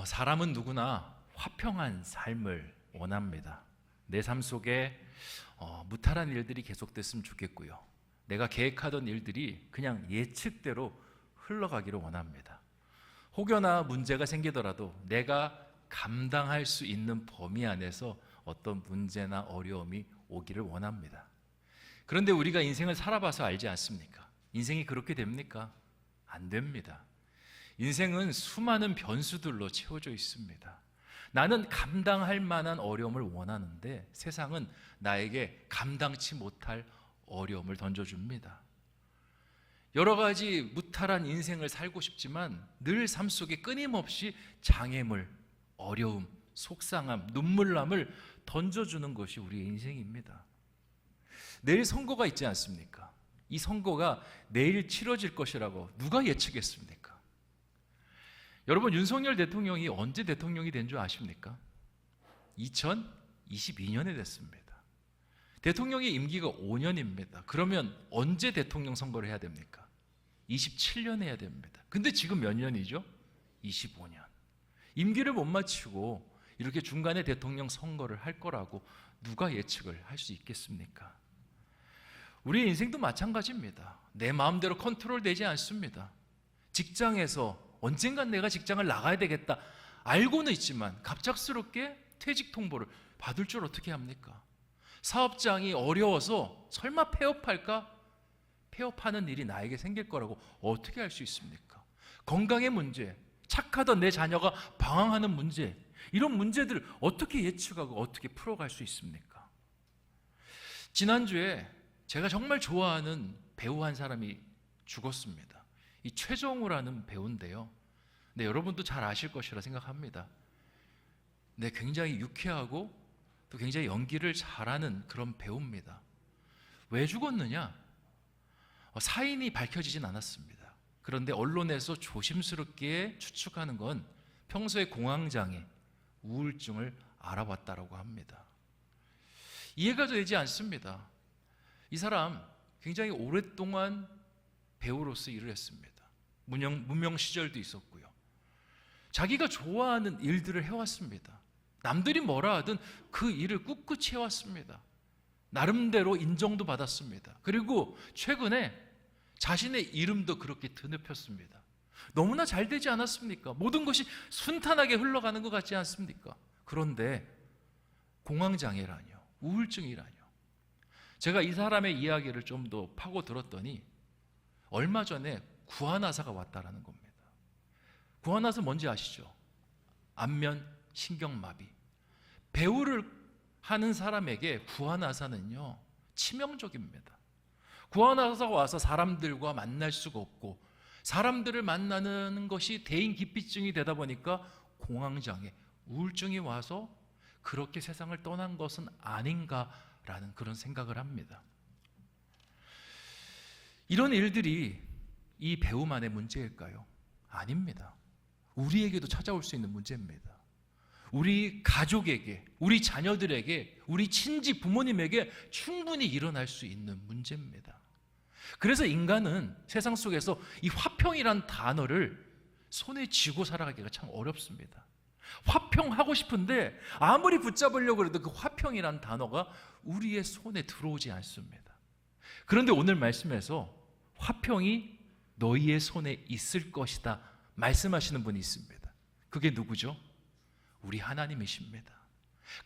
사람은 누구나 화평한 삶을 원합니다. 내 삶 속에 무탈한 일들이 계속됐으면 좋겠고요. 내가 계획하던 일들이 그냥 예측대로 흘러가기를 원합니다. 혹여나 문제가 생기더라도 내가 감당할 수 있는 범위 안에서 어떤 문제나 어려움이 오기를 원합니다. 그런데 우리가 인생을 살아봐서 알지 않습니까? 인생이 그렇게 됩니까? 안 됩니다. 인생은 수많은 변수들로 채워져 있습니다. 나는 감당할 만한 어려움을 원하는데 세상은 나에게 감당치 못할 어려움을 던져줍니다. 여러 가지 무탈한 인생을 살고 싶지만 늘 삶 속에 끊임없이 장애물, 어려움, 속상함, 눈물남을 던져주는 것이 우리의 인생입니다. 내일 선거가 있지 않습니까? 이 선거가 내일 치러질 것이라고 누가 예측했습니까? 여러분, 윤석열 대통령이 언제 대통령이 된 줄 아십니까? 2022년에 됐습니다. 대통령의 임기가 5년입니다. 그러면 언제 대통령 선거를 해야 됩니까? 27년에 해야 됩니다. 근데 지금 몇 년이죠? 25년. 임기를 못 마치고 이렇게 중간에 대통령 선거를 할 거라고 누가 예측을 할 수 있겠습니까? 우리의 인생도 마찬가지입니다. 내 마음대로 컨트롤되지 않습니다. 직장에서 언젠간 내가 직장을 나가야 되겠다 알고는 있지만 갑작스럽게 퇴직 통보를 받을 줄 어떻게 합니까? 사업장이 어려워서 설마 폐업할까? 폐업하는 일이 나에게 생길 거라고 어떻게 알 수 있습니까? 건강의 문제, 착하던 내 자녀가 방황하는 문제, 이런 문제들을 어떻게 예측하고 어떻게 풀어갈 수 있습니까? 지난주에 제가 정말 좋아하는 배우 한 사람이 죽었습니다. 이 최정우라는 배우인데요. 네, 여러분도 잘 아실 것이라 생각합니다. 네, 굉장히 유쾌하고 또 굉장히 연기를 잘하는 그런 배우입니다. 왜 죽었느냐? 사인이 밝혀지진 않았습니다. 그런데 언론에서 조심스럽게 추측하는 건 평소에 공황장애, 우울증을 알아봤다라고 합니다. 이해가 되지 않습니다. 이 사람 굉장히 오랫동안 배우로서 일을 했습니다. 무명 시절도 있었고요. 자기가 좋아하는 일들을 해왔습니다. 남들이 뭐라 하든 그 일을 꿋꿋이 해왔습니다. 나름대로 인정도 받았습니다. 그리고 최근에 자신의 이름도 그렇게 드높였습니다. 너무나 잘 되지 않았습니까? 모든 것이 순탄하게 흘러가는 것 같지 않습니까? 그런데 공황장애라뇨, 우울증이라뇨. 제가 이 사람의 이야기를 좀 더 파고 들었더니 얼마 전에 구안화사가 왔다라는 겁니다. 구안화사 뭔지 아시죠? 안면 신경마비. 배우를 하는 사람에게 구안화사는요 치명적입니다. 구안화사가 와서 사람들과 만날 수가 없고 사람들을 만나는 것이 대인기피증이 되다 보니까 공황장애, 우울증이 와서 그렇게 세상을 떠난 것은 아닌가라는 그런 생각을 합니다. 이런 일들이 이 배우만의 문제일까요? 아닙니다. 우리에게도 찾아올 수 있는 문제입니다. 우리 가족에게, 우리 자녀들에게, 우리 친지 부모님에게 충분히 일어날 수 있는 문제입니다. 그래서 인간은 세상 속에서 이 화평이란 단어를 손에 쥐고 살아가기가 참 어렵습니다. 화평하고 싶은데 아무리 붙잡으려고 해도 그 화평이란 단어가 우리의 손에 들어오지 않습니다. 그런데 오늘 말씀에서 화평이 너희의 손에 있을 것이다 말씀하시는 분이 있습니다. 그게 누구죠? 우리 하나님이십니다.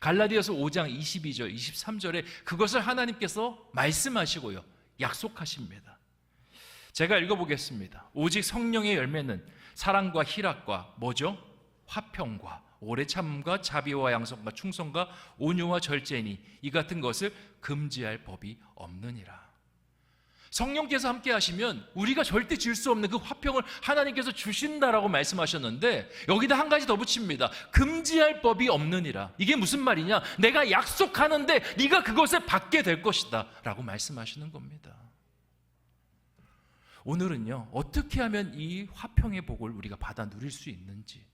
갈라디아서 5장 22절, 23절에 그것을 하나님께서 말씀하시고요 약속하십니다. 제가 읽어보겠습니다. 오직 성령의 열매는 사랑과 희락과 뭐죠? 화평과 오래 참음과 자비와 양선과 충성과 온유와 절제니 이 같은 것을 금지할 법이 없느니라. 성령께서 함께 하시면 우리가 절대 질 수 없는 그 화평을 하나님께서 주신다라고 말씀하셨는데 여기다 한 가지 더 붙입니다. 금지할 법이 없느니라. 이게 무슨 말이냐? 내가 약속하는데 네가 그것을 받게 될 것이다 라고 말씀하시는 겁니다. 오늘은요 어떻게 하면 이 화평의 복을 우리가 받아 누릴 수 있는지,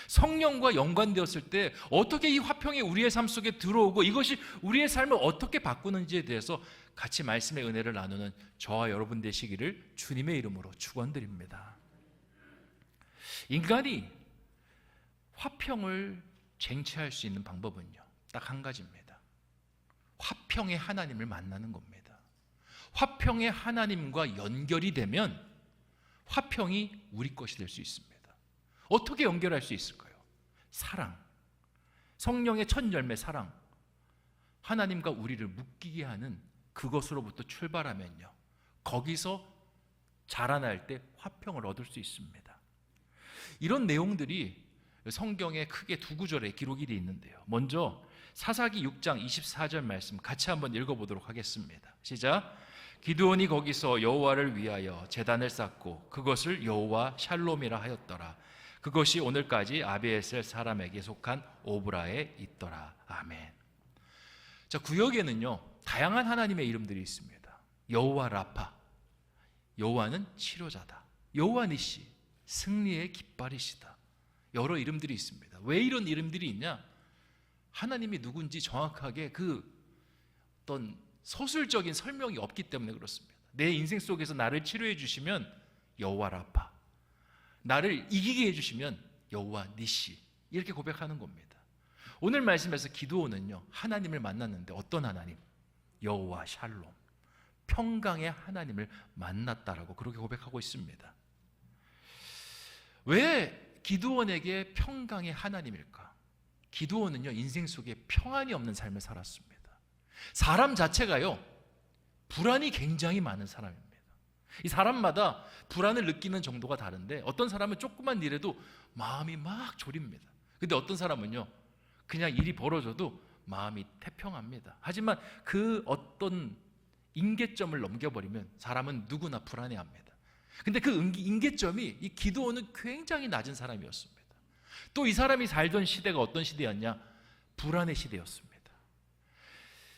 성령과 연관되었을 때 어떻게 이 화평이 우리의 삶 속에 들어오고 이것이 우리의 삶을 어떻게 바꾸는지에 대해서 같이 말씀의 은혜를 나누는 저와 여러분 되시기를 주님의 이름으로 축원드립니다. 인간이 화평을 쟁취할 수 있는 방법은요, 딱 한 가지입니다. 화평의 하나님을 만나는 겁니다. 화평의 하나님과 연결이 되면 화평이 우리 것이 될 수 있습니다. 어떻게 연결할 수 있을까요? 사랑, 성령의 첫 열매 사랑, 하나님과 우리를 묶이게 하는 그것으로부터 출발하면요, 거기서 자라날 때 화평을 얻을 수 있습니다. 이런 내용들이 성경에 크게 두 구절에 기록이 되어 있는데요, 먼저 사사기 6장 24절 말씀 같이 한번 읽어보도록 하겠습니다. 시작. 기드온이 거기서 여호와를 위하여 제단을 쌓고 그것을 여호와 샬롬이라 하였더라. 그것이 오늘까지 아비에셀 사람에게 속한 오브라에 있더라. 아멘. 자, 구역에는요 다양한 하나님의 이름들이 있습니다. 여호와 라파, 여호와는 치료자다. 여호와 니시, 승리의 깃발이시다. 여러 이름들이 있습니다. 왜 이런 이름들이 있냐? 하나님이 누군지 정확하게 그 어떤 서술적인 설명이 없기 때문에 그렇습니다. 내 인생 속에서 나를 치료해 주시면 여호와 라파, 나를 이기게 해주시면 여호와 니시, 이렇게 고백하는 겁니다. 오늘 말씀에서 기드온은요 하나님을 만났는데 어떤 하나님? 여호와 샬롬, 평강의 하나님을 만났다라고 그렇게 고백하고 있습니다. 왜 기드온에게 평강의 하나님일까? 기드온은요 인생 속에 평안이 없는 삶을 살았습니다. 사람 자체가요 불안이 굉장히 많은 사람입니다. 이 사람마다 불안을 느끼는 정도가 다른데 어떤 사람은 조그만 일에도 마음이 막 졸입니다. 근데 어떤 사람은요 그냥 일이 벌어져도 마음이 태평합니다. 하지만 그 어떤 임계점을 넘겨버리면 사람은 누구나 불안해합니다. 근데 그 임계점이 이 기드온은 굉장히 낮은 사람이었습니다. 또 이 사람이 살던 시대가 어떤 시대였냐? 불안의 시대였습니다.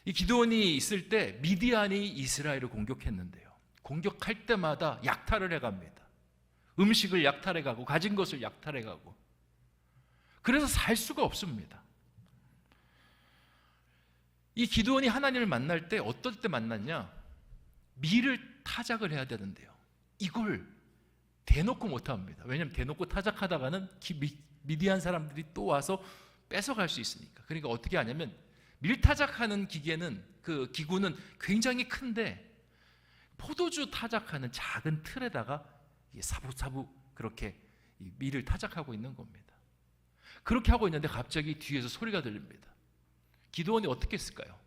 이 기드온이 있을 때 미디안이 이스라엘을 공격했는데요, 공격할 때마다 약탈을 해갑니다. 음식을 약탈해가고 가진 것을 약탈해가고, 그래서 살 수가 없습니다. 이 기드온이 하나님을 만날 때 어떨 때 만났냐? 밀을 타작을 해야 되는데요, 이걸 대놓고 못합니다. 왜냐하면 대놓고 타작하다가는 미디안 사람들이 또 와서 뺏어갈 수 있으니까. 그러니까 어떻게 하냐면 밀타작하는 기계는, 그 기구는 굉장히 큰데 포도주 타작하는 작은 틀에다가 사부사부 그렇게 밀을 타작하고 있는 겁니다. 그렇게 하고 있는데 갑자기 뒤에서 소리가 들립니다. 기드온이 어떻게 했을까요?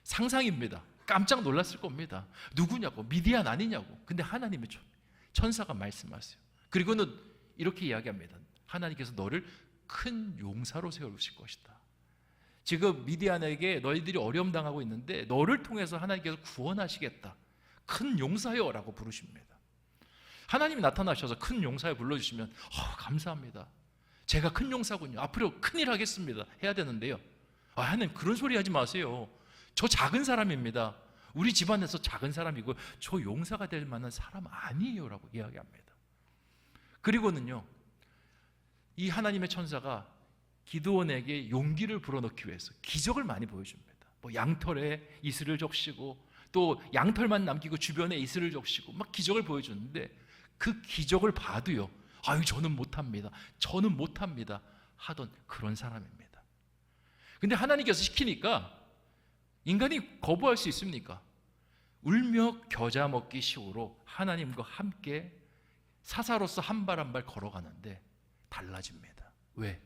상상입니다. 깜짝 놀랐을 겁니다. 누구냐고? 미디안 아니냐고. 근데 하나님의 천사가 말씀하세요. 그리고는 이렇게 이야기합니다. 하나님께서 너를 큰 용사로 세우실 것이다. 지금 미디안에게 너희들이 어려움 당하고 있는데 너를 통해서 하나님께서 구원하시겠다. 큰 용사여 라고 부르십니다. 하나님이 나타나셔서 큰 용사여 불러주시면 감사합니다. 제가 큰 용사군요. 앞으로 큰일 하겠습니다. 해야 되는데요, 하나님 그런 소리 하지 마세요. 저 작은 사람입니다. 우리 집안에서 작은 사람이고 저 용사가 될 만한 사람 아니에요 라고 이야기합니다. 그리고는요 이 하나님의 천사가 기드온에게 용기를 불어넣기 위해서 기적을 많이 보여줍니다. 양털에 이슬을 적시고 또 양털만 남기고 주변에 이슬을 적시고 막 기적을 보여주는데 그 기적을 봐도요 저는 못합니다, 저는 못합니다 하던 그런 사람입니다. 근데 하나님께서 시키니까 인간이 거부할 수 있습니까? 울며 겨자 먹기 식으로 하나님과 함께 사사로서 한 발 한 발 걸어가는데 달라집니다. 왜?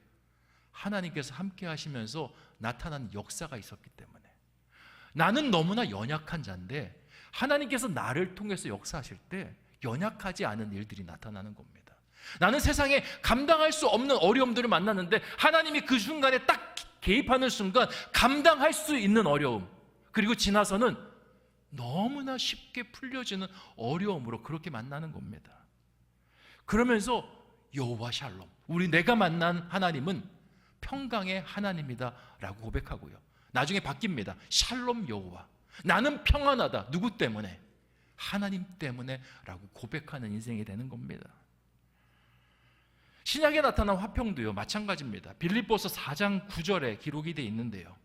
하나님께서 함께 하시면서 나타난 역사가 있었기 때문에. 나는 너무나 연약한 자인데 하나님께서 나를 통해서 역사하실 때 연약하지 않은 일들이 나타나는 겁니다. 나는 세상에 감당할 수 없는 어려움들을 만났는데 하나님이 그 순간에 딱 개입하는 순간 감당할 수 있는 어려움, 그리고 지나서는 너무나 쉽게 풀려지는 어려움으로 그렇게 만나는 겁니다. 그러면서 여호와 샬롬, 내가 만난 하나님은 평강의 하나님이다 라고 고백하고요, 나중에 바뀝니다. 샬롬 여호와, 나는 평안하다. 누구 때문에? 하나님 때문에 라고 고백하는 인생이 되는 겁니다. 신약에 나타난 화평도요 마찬가지입니다. 빌립보서 4장 9절에 기록이 되어 있는데요,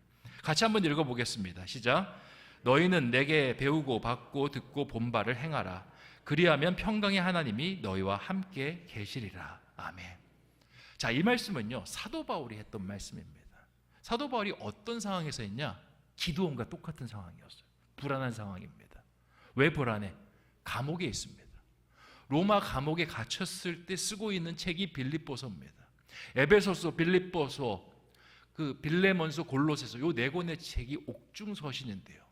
같이 한번 읽어보겠습니다. 시작. 너희는 내게 배우고 받고 듣고 본 바를 행하라. 그리하면 평강의 하나님이 너희와 함께 계시리라. 아멘. 자, 이 말씀은요, 사도 바울이 했던 말씀입니다. 사도 바울이 어떤 상황에서 했냐? 기드온과 똑같은 상황이었어요. 불안한 상황입니다. 왜 불안해? 감옥에 있습니다. 로마 감옥에 갇혔을 때 쓰고 있는 책이 빌립보서입니다. 에베소서, 빌립보서, 빌레몬서, 골로새서 요 네 권의 책이 옥중서신인데요.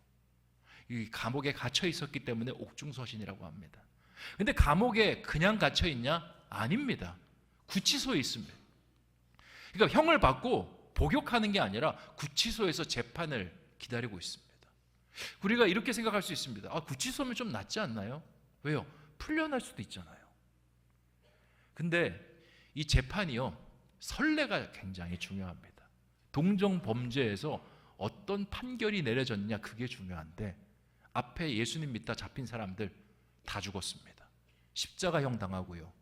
이 감옥에 갇혀 있었기 때문에 옥중서신이라고 합니다. 근데 감옥에 그냥 갇혀 있냐? 아닙니다. 구치소에 있습니다. 그러니까 형을 받고 복역하는 게 아니라 구치소에서 재판을 기다리고 있습니다. 우리가 이렇게 생각할 수 있습니다. 구치소면 좀 낫지 않나요? 왜요? 풀려날 수도 있잖아요. 근데 이 재판이요, 선례가 굉장히 중요합니다. 동정 범죄에서 어떤 판결이 내려졌냐, 그게 중요한데 앞에 예수님 믿다 잡힌 사람들 다 죽었습니다. 십자가형 당하고요,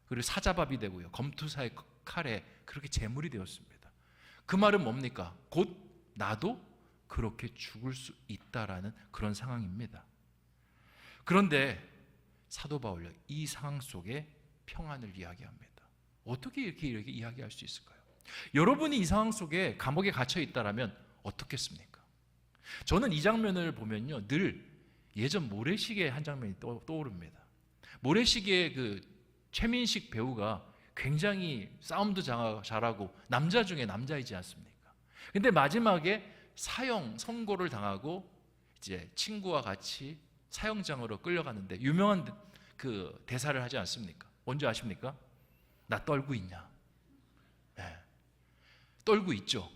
그리고 사자밥이 되고요, 검투사의 칼에 그렇게 제물이 되었습니다. 그 말은 뭡니까? 곧 나도 그렇게 죽을 수 있다라는 그런 상황입니다. 그런데 사도 바울은 이 상황 속에 평안을 이야기합니다. 어떻게 이렇게 이야기할 수 있을까요? 여러분이 이 상황 속에 감옥에 갇혀 있다라면 어떻겠습니까? 저는 이 장면을 보면요, 늘 예전 모래시계 한 장면이 떠오릅니다. 모래시계의 최민식 배우가 굉장히 싸움도 잘하고 남자 중에 남자이지 않습니까? 근데 마지막에 선고를 당하고 이제 친구와 같이 사형장으로 끌려가는데 유명한 대사를 하지 않습니까? 뭔지 아십니까? 나 떨고 있냐? 네. 떨고 있죠.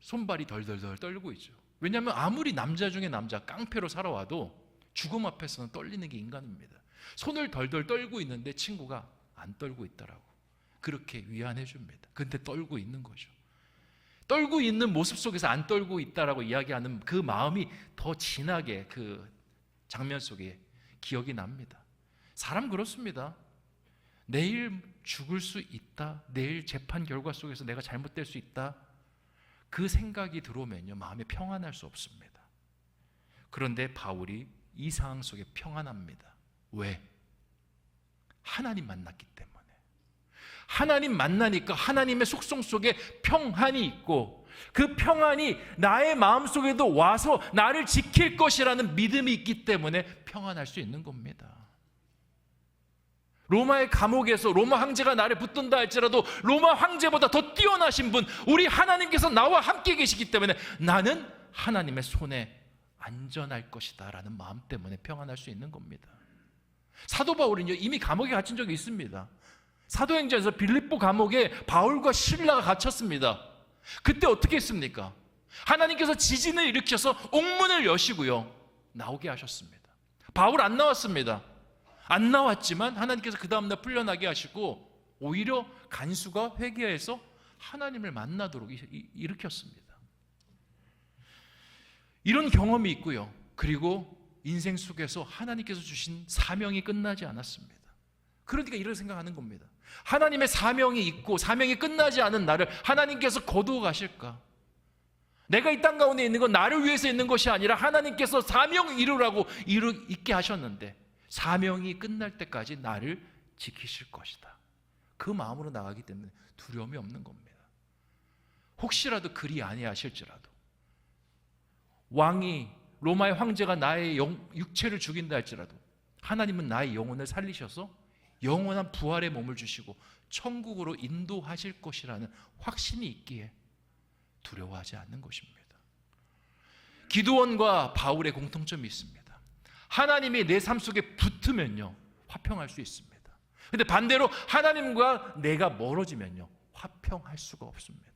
손발이 덜덜덜 떨고 있죠. 왜냐하면 아무리 남자 중에 남자, 깡패로 살아와도 죽음 앞에서는 떨리는 게 인간입니다. 손을 덜덜 떨고 있는데 친구가 안 떨고 있다라고 그렇게 위안해 줍니다. 근데 떨고 있는 거죠. 떨고 있는 모습 속에서 안 떨고 있다라고 이야기하는 그 마음이 더 진하게 그 장면 속에 기억이 납니다. 사람 그렇습니다. 내일 죽을 수 있다, 내일 재판 결과 속에서 내가 잘못될 수 있다, 그 생각이 들어오면요, 마음에 평안할 수 없습니다. 그런데 바울이 이 상황 속에 평안합니다. 왜? 하나님 만났기 때문에. 하나님 만나니까 하나님의 속성 속에 평안이 있고, 그 평안이 나의 마음속에도 와서 나를 지킬 것이라는 믿음이 있기 때문에 평안할 수 있는 겁니다. 로마의 감옥에서 로마 황제가 나를 붙든다 할지라도 로마 황제보다 더 뛰어나신 분, 우리 하나님께서 나와 함께 계시기 때문에 나는 하나님의 손에 안전할 것이다 라는 마음 때문에 평안할 수 있는 겁니다. 사도 바울은요, 이미 감옥에 갇힌 적이 있습니다. 사도행전에서 빌립보 감옥에 바울과 실라가 갇혔습니다. 그때 어떻게 했습니까? 하나님께서 지진을 일으켜서 옥문을 여시고요, 나오게 하셨습니다. 바울 안 나왔습니다. 안 나왔지만 하나님께서 그 다음날 풀려나게 하시고 오히려 간수가 회개해서 하나님을 만나도록 일으켰습니다. 이런 경험이 있고요, 그리고 인생 속에서 하나님께서 주신 사명이 끝나지 않았습니다. 그러니까 이런 생각하는 겁니다. 하나님의 사명이 있고 사명이 끝나지 않은 나를 하나님께서 거두어 가실까? 내가 이 땅 가운데 있는 건 나를 위해서 있는 것이 아니라 하나님께서 사명을 이루라고 있게 하셨는데 사명이 끝날 때까지 나를 지키실 것이다, 그 마음으로 나가기 때문에 두려움이 없는 겁니다. 혹시라도 그리 아니하실지라도, 왕이 로마의 황제가 나의 육체를 죽인다 할지라도 하나님은 나의 영혼을 살리셔서 영원한 부활의 몸을 주시고 천국으로 인도하실 것이라는 확신이 있기에 두려워하지 않는 것입니다. 기드온과 바울의 공통점이 있습니다. 하나님이 내 삶 속에 붙으면요, 화평할 수 있습니다. 그런데 반대로 하나님과 내가 멀어지면요, 화평할 수가 없습니다.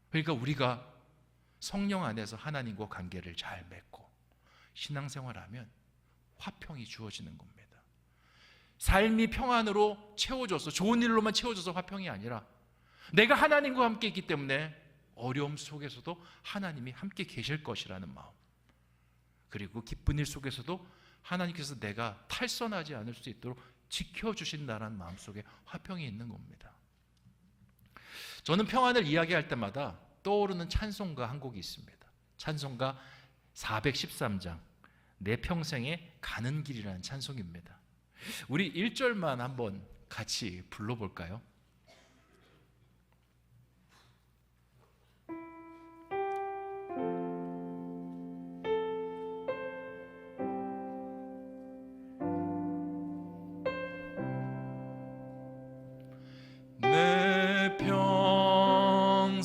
그러니까 우리가 성령 안에서 하나님과 관계를 잘 맺고 신앙생활하면 화평이 주어지는 겁니다. 삶이 평안으로 채워져서, 좋은 일로만 채워져서 화평이 아니라 내가 하나님과 함께 있기 때문에 어려움 속에서도 하나님이 함께 계실 것이라는 마음, 그리고 기쁜 일 속에서도 하나님께서 내가 탈선하지 않을 수 있도록 지켜주신다는 마음 속에 화평이 있는 겁니다. 저는 평안을 이야기할 때마다 떠오르는 찬송가 한 곡이 있습니다. 찬송가 413장 내 평생에 가는 길이라는 찬송입니다. 우리 1절만 한번 같이 불러볼까요?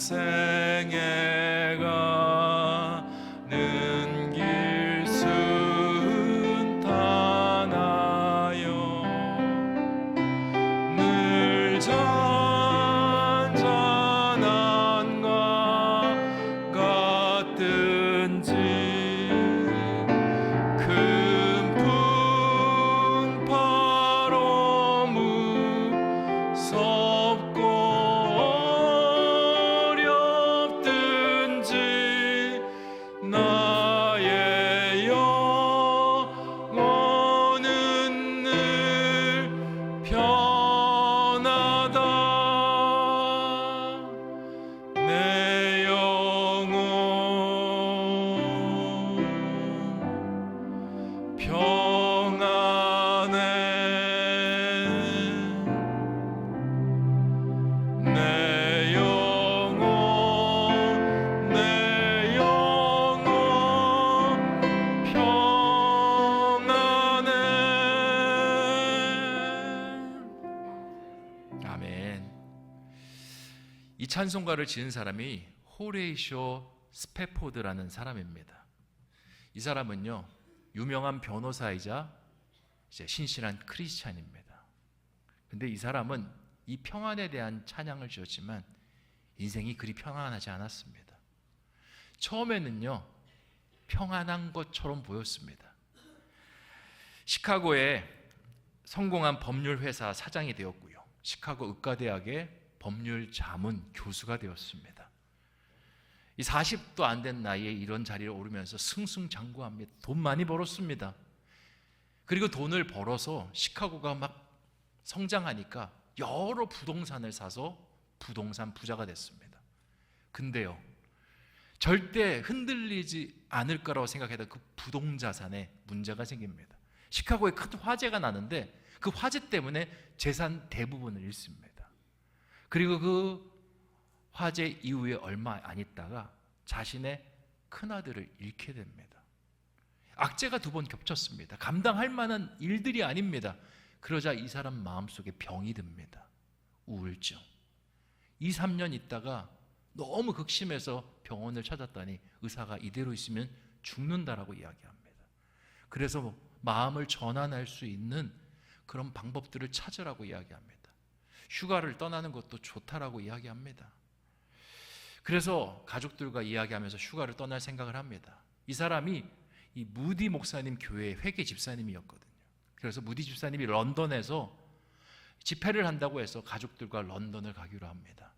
생애 가는 길 순탄하여 늘 잔잔한 것 같든지 큰 풍파로 무섭고 어렵든지 나의 영혼은 늘 편하다. 내 영혼 평안해. 내 영혼 평안해. 아멘. 이 찬송가를 지은 사람이 호레이쇼 스페포드라는 사람입니다. 이 사람은요, 유명한 변호사이자 이제 신실한 크리스찬입니다. 근데 이 사람은 이 평안에 대한 찬양을 지었지만 인생이 그리 평안하지 않았습니다. 처음에는요, 평안한 것처럼 보였습니다. 시카고에 성공한 법률 회사 사장이 되었고요, 시카고 의과대학의 법률 자문 교수가 되었습니다. 이 40도 안 된 나이에 이런 자리에 오르면서 승승장구합니다. 돈 많이 벌었습니다. 그리고 돈을 벌어서 시카고가 막 성장하니까 여러 부동산을 사서 부동산 부자가 됐습니다. 근데요, 절대 흔들리지 않을 거라고 생각했던 그 부동자산에 문제가 생깁니다. 시카고에 큰 화재가 나는데 그 화재 때문에 재산 대부분을 잃습니다. 그리고 그 화재 이후에 얼마 안 있다가 자신의 큰아들을 잃게 됩니다. 악재가 2번 겹쳤습니다. 감당할 만한 일들이 아닙니다. 그러자 이 사람 마음속에 병이 듭니다. 우울증. 2, 3년 있다가 너무 극심해서 병원을 찾았더니 의사가 이대로 있으면 죽는다라고 이야기합니다. 그래서 마음을 전환할 수 있는 그런 방법들을 찾으라고 이야기합니다. 휴가를 떠나는 것도 좋다라고 이야기합니다. 그래서 가족들과 이야기하면서 휴가를 떠날 생각을 합니다. 이 사람이 이 무디 목사님 교회의 회계 집사님이었거든요. 그래서 무디 집사님이 런던에서 집회를 한다고 해서 가족들과 런던을 가기로 합니다.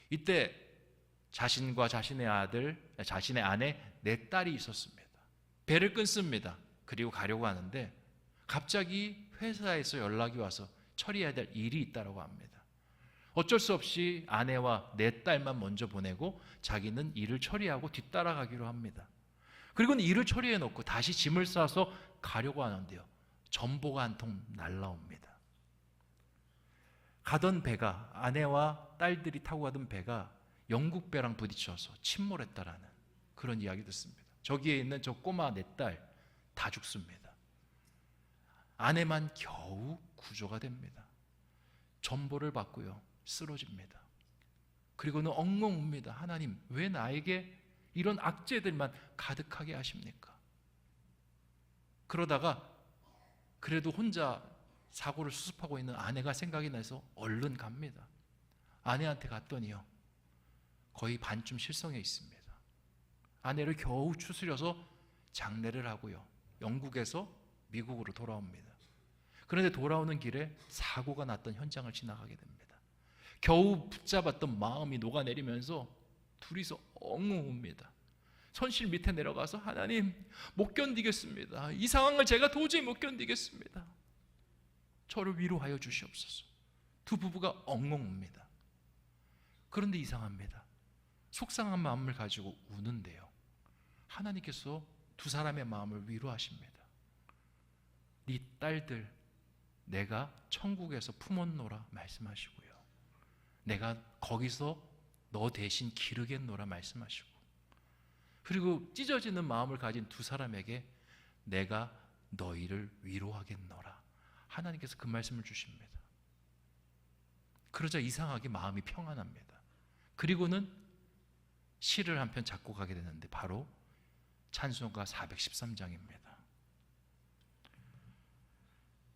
이때 자신과 자신의 아들, 자신의 아내, 4딸이 있었습니다. 배를 끊습니다. 그리고 가려고 하는데 갑자기 회사에서 연락이 와서 처리해야 될 일이 있다고 합니다. 어쩔 수 없이 아내와 4딸만 먼저 보내고 자기는 일을 처리하고 뒤따라가기로 합니다. 그리고는 일을 처리해 놓고 다시 짐을 싸서 가려고 하는데요, 전보가 한 통 날라옵니다. 가던 배가, 아내와 딸들이 타고 가던 배가 영국 배랑 부딪혀서 침몰했다라는 그런 이야기 듣습니다. 저기에 있는 저 꼬마 4딸 다 죽습니다. 아내만 겨우 구조가 됩니다. 전보를 받고요, 쓰러집니다. 그리고는 엉엉 웁니다. 하나님, 왜 나에게 이런 악재들만 가득하게 하십니까? 그러다가 그래도 혼자 사고를 수습하고 있는 아내가 생각이 나서 얼른 갑니다. 아내한테 갔더니요, 거의 반쯤 실성해 있습니다. 아내를 겨우 추스려서 장례를 하고요, 영국에서 미국으로 돌아옵니다. 그런데 돌아오는 길에 사고가 났던 현장을 지나가게 됩니다. 겨우 붙잡았던 마음이 녹아내리면서 둘이서 엉엉 웁니다. 손실 밑에 내려가서 하나님, 못 견디겠습니다. 이 상황을 제가 도저히 못 견디겠습니다. 저를 위로하여 주시옵소서. 두 부부가 엉엉 웁니다. 그런데 이상합니다. 속상한 마음을 가지고 우는데요, 하나님께서 두 사람의 마음을 위로하십니다. 네 딸들 내가 천국에서 품었노라 말씀하시고요, 내가 거기서 너 대신 기르겠노라 말씀하시고, 그리고 찢어지는 마음을 가진 두 사람에게 내가 너희를 위로하겠노라, 하나님께서 그 말씀을 주십니다. 그러자 이상하게 마음이 평안합니다. 그리고는 시를 한 편 작곡하게 되는데 바로 찬송가 413장입니다.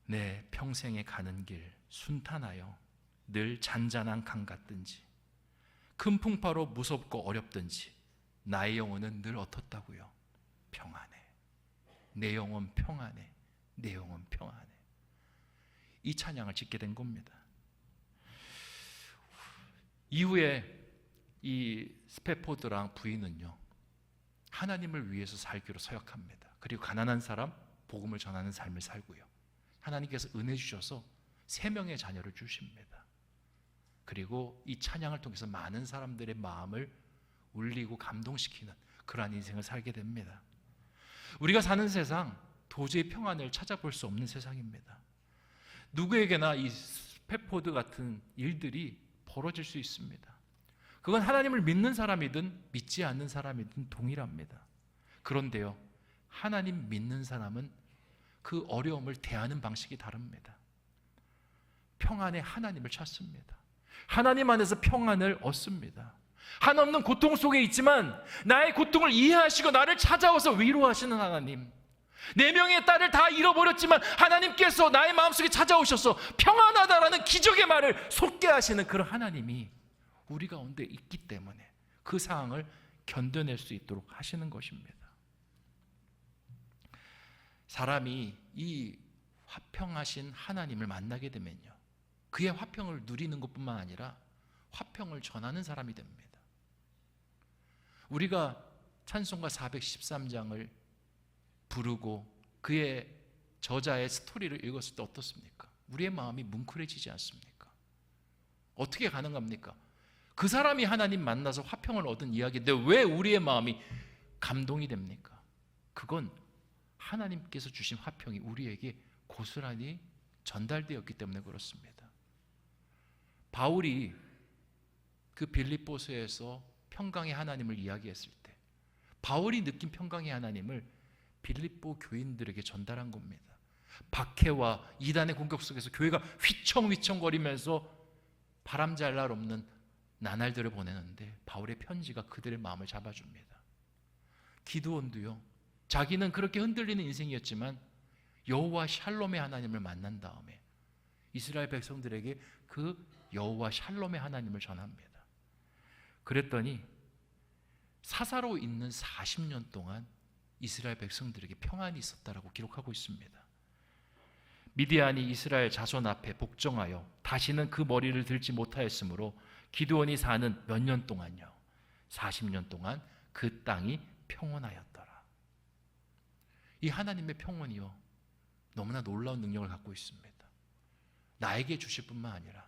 내 평생에 가는 길 순탄하여 늘 잔잔한 강 같든지 큰 풍파로 무섭고 어렵든지 나의 영혼은 늘 어떻다고요? 평안해. 내 영혼 평안해. 내 영혼 평안해. 이 찬양을 짓게 된 겁니다. 이후에 이 스페포드랑 부인은요, 하나님을 위해서 살기로 서약합니다. 그리고 가난한 사람 복음을 전하는 삶을 살고요, 하나님께서 은혜 주셔서 3명의 자녀를 주십니다. 그리고 이 찬양을 통해서 많은 사람들의 마음을 울리고 감동시키는 그러한 인생을 살게 됩니다. 우리가 사는 세상 도저히 평안을 찾아볼 수 없는 세상입니다. 누구에게나 이 스페포드 같은 일들이 벌어질 수 있습니다. 그건 하나님을 믿는 사람이든 믿지 않는 사람이든 동일합니다. 그런데요, 하나님 믿는 사람은 그 어려움을 대하는 방식이 다릅니다. 평안의 하나님을 찾습니다. 하나님 안에서 평안을 얻습니다. 한없는 고통 속에 있지만 나의 고통을 이해하시고 나를 찾아와서 위로하시는 하나님, 4명의 딸을 다 잃어버렸지만 하나님께서 나의 마음속에 찾아오셔서 평안하다라는 기적의 말을 솟게 하시는 그런 하나님이 우리 가운데 있기 때문에 그 상황을 견뎌낼 수 있도록 하시는 것입니다. 사람이 이 화평하신 하나님을 만나게 되면요, 그의 화평을 누리는 것뿐만 아니라 화평을 전하는 사람이 됩니다. 우리가 찬송가 413장을 부르고 그의 저자의 스토리를 읽었을 때 어떻습니까? 우리의 마음이 뭉클해지지 않습니까? 어떻게 가능합니까? 그 사람이 하나님 만나서 화평을 얻은 이야기인데 왜 우리의 마음이 감동이 됩니까? 그건 하나님께서 주신 화평이 우리에게 고스란히 전달되었기 때문에 그렇습니다. 바울이 그 빌립보서에서 평강의 하나님을 이야기했을 때 바울이 느낀 평강의 하나님을 빌립보 교인들에게 전달한 겁니다. 박해와 이단의 공격 속에서 교회가 휘청휘청거리면서 바람잘 날 없는 나날들을 보내는데 바울의 편지가 그들의 마음을 잡아줍니다. 기드온도요, 자기는 그렇게 흔들리는 인생이었지만 여호와 샬롬의 하나님을 만난 다음에 이스라엘 백성들에게 그 여호와 샬롬의 하나님을 전합니다. 그랬더니 사사로 있는 40년 동안 이스라엘 백성들에게 평안이 있었다라고 기록하고 있습니다. 미디안이 이스라엘 자손 앞에 복종하여 다시는 그 머리를 들지 못하였으므로 기드온이 사는 몇 년 동안요, 40년 동안 그 땅이 평온하였더라. 이 하나님의 평온이요, 너무나 놀라운 능력을 갖고 있습니다. 나에게 주실 뿐만 아니라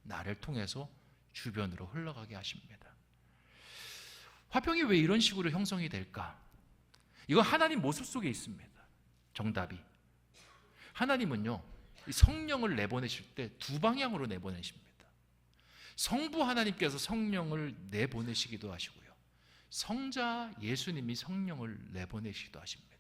나를 통해서 주변으로 흘러가게 하십니다. 화평이 왜 이런 식으로 형성이 될까? 이거 하나님 모습 속에 있습니다. 정답이, 하나님은요, 성령을 내보내실 때 2방향으로 내보내십니다. 성부 하나님께서 성령을 내보내시기도 하시고요, 성자 예수님이 성령을 내보내시기도 하십니다.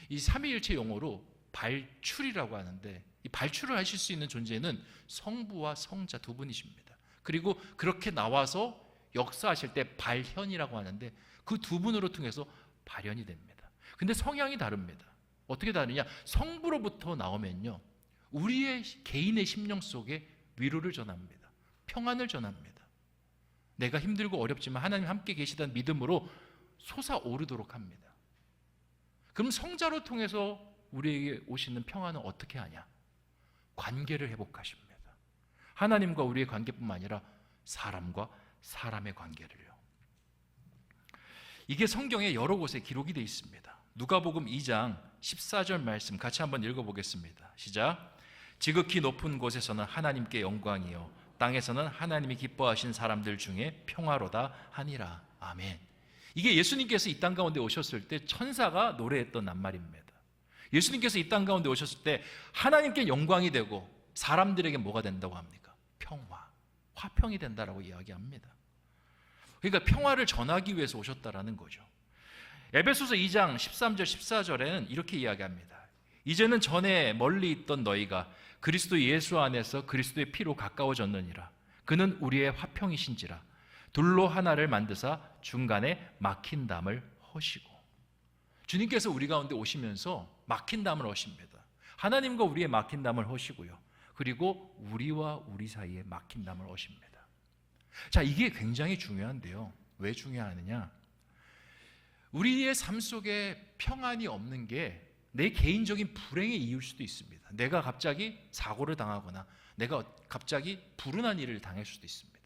이 삼위일체 용어로 발출이라고 하는데, 이 발출을 하실 수 있는 존재는 성부와 성자 2분이십니다. 그리고 그렇게 나와서 역사하실 때 발현이라고 하는데 그 2분으로 통해서 발현이 됩니다. 근데 성향이 다릅니다. 어떻게 다르냐? 성부로부터 나오면요, 우리의 개인의 심령 속에 위로를 전합니다. 평안을 전합니다. 내가 힘들고 어렵지만 하나님 함께 계시다는 믿음으로 솟아오르도록 합니다. 그럼 성자로 통해서 우리에게 오시는 평안은 어떻게 하냐? 관계를 회복하십니다. 하나님과 우리의 관계뿐만 아니라 사람과 사람의 관계를요. 이게 성경에 여러 곳에 기록이 되어 있습니다. 누가복음 2장 14절 말씀 같이 한번 읽어보겠습니다. 시작. 지극히 높은 곳에서는 하나님께 영광이요 땅에서는 하나님이 기뻐하신 사람들 중에 평화로다 하니라. 아멘. 이게 예수님께서 이 땅 가운데 오셨을 때 천사가 노래했던 낱말입니다. 예수님께서 이 땅 가운데 오셨을 때 하나님께 영광이 되고 사람들에게 뭐가 된다고 합니까? 평화, 화평이 된다라고 이야기합니다. 그러니까 평화를 전하기 위해서 오셨다라는 거죠. 에베소서 2장 13절 14절에는 이렇게 이야기합니다. 이제는 전에 멀리 있던 너희가 그리스도 예수 안에서 그리스도의 피로 가까워졌느니라. 그는 우리의 화평이신지라. 돌로 하나를 만드사 중간에 막힌 담을 허시고. 주님께서 우리 가운데 오시면서 막힌 담을 허십니다. 하나님과 우리의 막힌 담을 허시고요. 그리고 우리와 우리 사이에 막힌 담을 허십니다. 자, 이게 굉장히 중요한데요. 왜 중요하느냐? 우리의 삶 속에 평안이 없는 게 내 개인적인 불행의 이유일 수도 있습니다. 내가 갑자기 사고를 당하거나 내가 갑자기 불운한 일을 당할 수도 있습니다.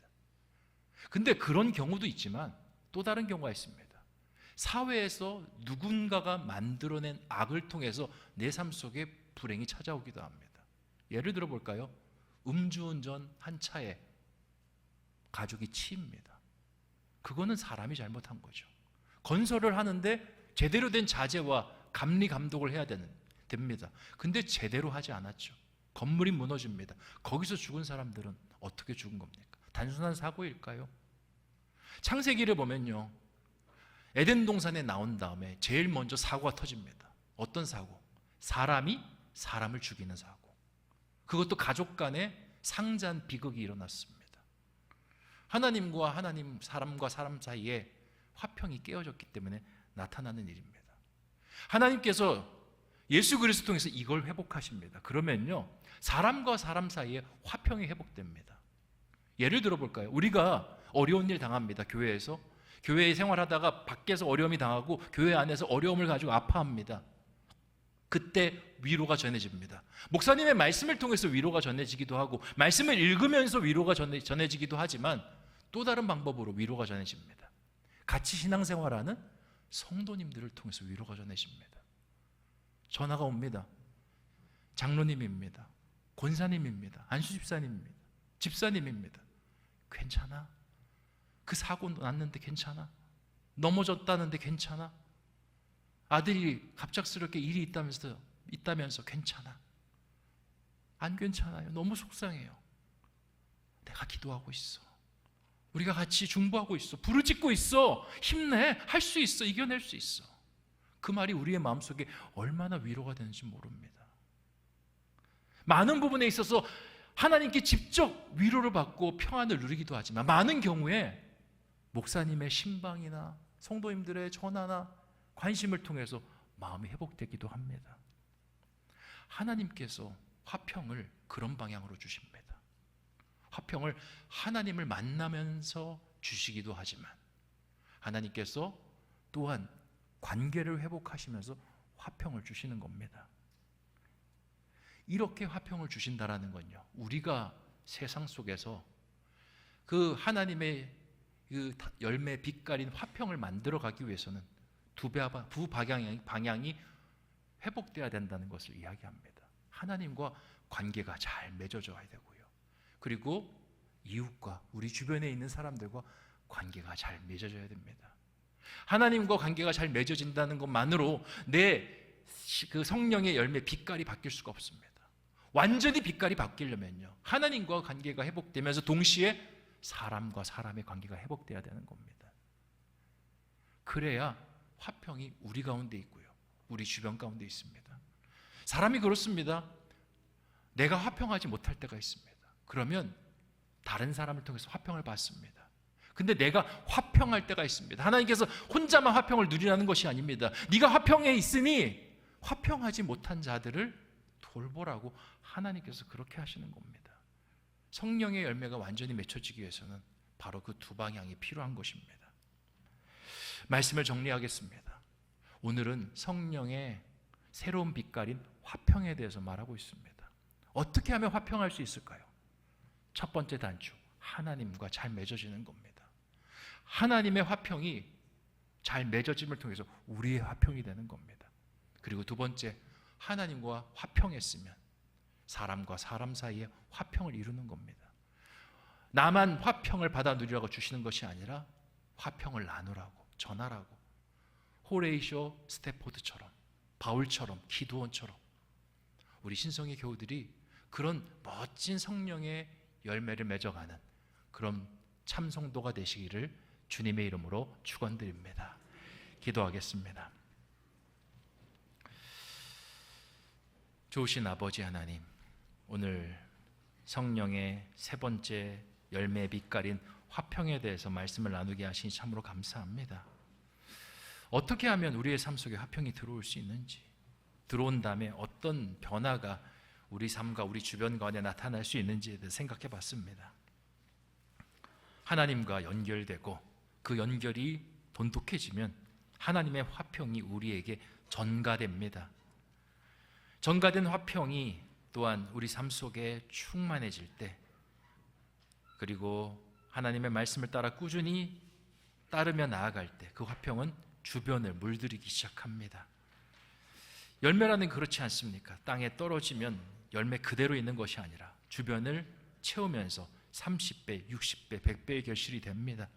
근데 그런 경우도 있지만 또 다른 경우가 있습니다. 사회에서 누군가가 만들어낸 악을 통해서 내 삶 속에 불행이 찾아오기도 합니다. 예를 들어 볼까요? 음주운전 한 차에 가족이 치입니다. 그거는 사람이 잘못한 거죠. 건설을 하는데 제대로 된 자재와 감리 감독을 해야 됩니다. 근데 제대로 하지 않았죠. 건물이 무너집니다. 거기서 죽은 사람들은 어떻게 죽은 겁니까? 단순한 사고일까요? 창세기를 보면요, 에덴 동산에 나온 다음에 제일 먼저 사고가 터집니다. 어떤 사고? 사람이 사람을 죽이는 사고. 그것도 가족 간에 상잔 비극이 일어났습니다. 하나님과 하나님, 사람과 사람 사이에 화평이 깨어졌기 때문에 나타나는 일입니다. 하나님께서 예수 그리스도 통해서 이걸 회복하십니다. 그러면요, 사람과 사람 사이에 화평이 회복됩니다. 예를 들어 볼까요? 우리가 어려운 일 당합니다. 교회에서. 교회 생활하다가 밖에서 어려움이 당하고 교회 안에서 어려움을 가지고 아파합니다. 그때 위로가 전해집니다. 목사님의 말씀을 통해서 위로가 전해지기도 하고, 말씀을 읽으면서 위로가 전해지기도 하지만 또 다른 방법으로 위로가 전해집니다. 같이 신앙생활하는 성도님들을 통해서 위로가 전해집니다. 전화가 옵니다. 장로님입니다. 권사님입니다. 안수집사님입니다. 집사님입니다. 괜찮아? 그 사고 났는데 괜찮아? 넘어졌다는데 괜찮아? 아들이 갑작스럽게 일이 있다면서 괜찮아? 안 괜찮아요. 너무 속상해요. 내가 기도하고 있어. 우리가 같이 중보하고 있어. 부르짖고 있어. 힘내. 할 수 있어. 이겨낼 수 있어. 그 말이 우리의 마음속에 얼마나 위로가 되는지 모릅니다. 많은 부분에 있어서 하나님께 직접 위로를 받고 평안을 누리기도 하지만, 많은 경우에 목사님의 신방이나 성도님들의 전화나 관심을 통해서 마음이 회복되기도 합니다. 하나님께서 화평을 그런 방향으로 주십니다. 화평을 하나님을 만나면서 주시기도 하지만, 하나님께서 또한 관계를 회복하시면서 화평을 주시는 겁니다. 이렇게 화평을 주신다라는 건요, 우리가 세상 속에서 그 하나님의 그 열매 빛깔인 화평을 만들어가기 위해서는 두 방향이 회복되어야 된다는 것을 이야기합니다. 하나님과 관계가 잘 맺어져야 되고요, 그리고 이웃과 우리 주변에 있는 사람들과 관계가 잘 맺어져야 됩니다. 하나님과 관계가 잘 맺어진다는 것만으로 내 그 성령의 열매 빛깔이 바뀔 수가 없습니다. 완전히 빛깔이 바뀌려면요, 하나님과 관계가 회복되면서 동시에 사람과 사람의 관계가 회복돼야 되는 겁니다. 그래야 화평이 우리 가운데 있고요, 우리 주변 가운데 있습니다. 사람이 그렇습니다. 내가 화평하지 못할 때가 있습니다. 그러면 다른 사람을 통해서 화평을 받습니다. 근데 내가 화평할 때가 있습니다. 하나님께서 혼자만 화평을 누리라는 것이 아닙니다. 네가 화평에 있으니 화평하지 못한 자들을 돌보라고 하나님께서 그렇게 하시는 겁니다. 성령의 열매가 완전히 맺혀지기 위해서는 바로 그 두 방향이 필요한 것입니다. 말씀을 정리하겠습니다. 오늘은 성령의 새로운 빛깔인 화평에 대해서 말하고 있습니다. 어떻게 하면 화평할 수 있을까요? 첫 번째 단추, 하나님과 잘 맺어지는 겁니다. 하나님의 화평이 잘 맺어짐을 통해서 우리의 화평이 되는 겁니다. 그리고 두 번째, 하나님과 화평했으면 사람과 사람 사이에 화평을 이루는 겁니다. 나만 화평을 받아 누리라고 주시는 것이 아니라 화평을 나누라고, 전하라고, 호레이쇼 스태포드처럼, 바울처럼, 기도원처럼 우리 신성의 교우들이 그런 멋진 성령의 열매를 맺어가는 그런 참 성도가 되시기를 주님의 이름으로 축원드립니다. 기도하겠습니다. 좋으신 아버지 하나님, 오늘 성령의 세 번째 열매의 빛깔인 화평에 대해서 말씀을 나누게 하시니 참으로 감사합니다. 어떻게 하면 우리의 삶 속에 화평이 들어올 수 있는지, 들어온 다음에 어떤 변화가 우리 삶과 우리 주변 가운데 나타날 수 있는지에 대해 생각해 봤습니다. 하나님과 연결되고 그 연결이 돈독해지면 하나님의 화평이 우리에게 전가됩니다. 전가된 화평이 또한 우리 삶 속에 충만해질 때, 그리고 하나님의 말씀을 따라 꾸준히 따르며 나아갈 때 그 화평은 주변을 물들이기 시작합니다. 열매라는 그렇지 않습니까? 땅에 떨어지면 열매 그대로 있는 것이 아니라 주변을 채우면서 30배, 60배, 100배의 결실이 됩니다.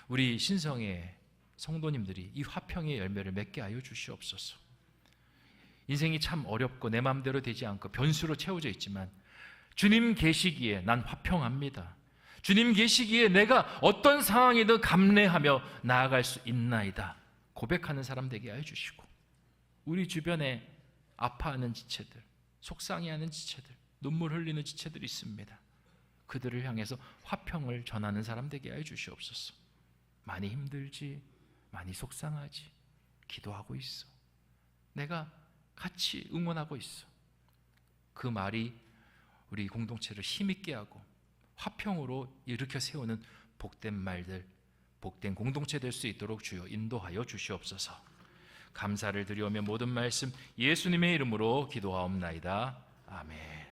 우리 신성의 성도님들이 이 화평의 열매를 맺게 하여 주시옵소서. 인생이 참 어렵고 내 마음대로 되지 않고 변수로 채워져 있지만 주님 계시기에 난 화평합니다. 주님 계시기에 내가 어떤 상황이든 감내하며 나아갈 수 있나이다 고백하는 사람 되게 하여 주시고, 우리 주변에 아파하는 지체들, 속상해하는 지체들, 눈물 흘리는 지체들이 있습니다. 그들을 향해서 화평을 전하는 사람 되게 하여 주시옵소서. 많이 힘들지, 많이 속상하지, 기도하고 있어, 내가 같이 응원하고 있어. 그 말이 우리 공동체를 힘있게 하고 화평으로 일으켜 세우는 복된 말들, 복된 공동체 될 수 있도록 주여 인도하여 주시옵소서. 감사를 드리오며 모든 말씀 예수님의 이름으로 기도하옵나이다. 아멘.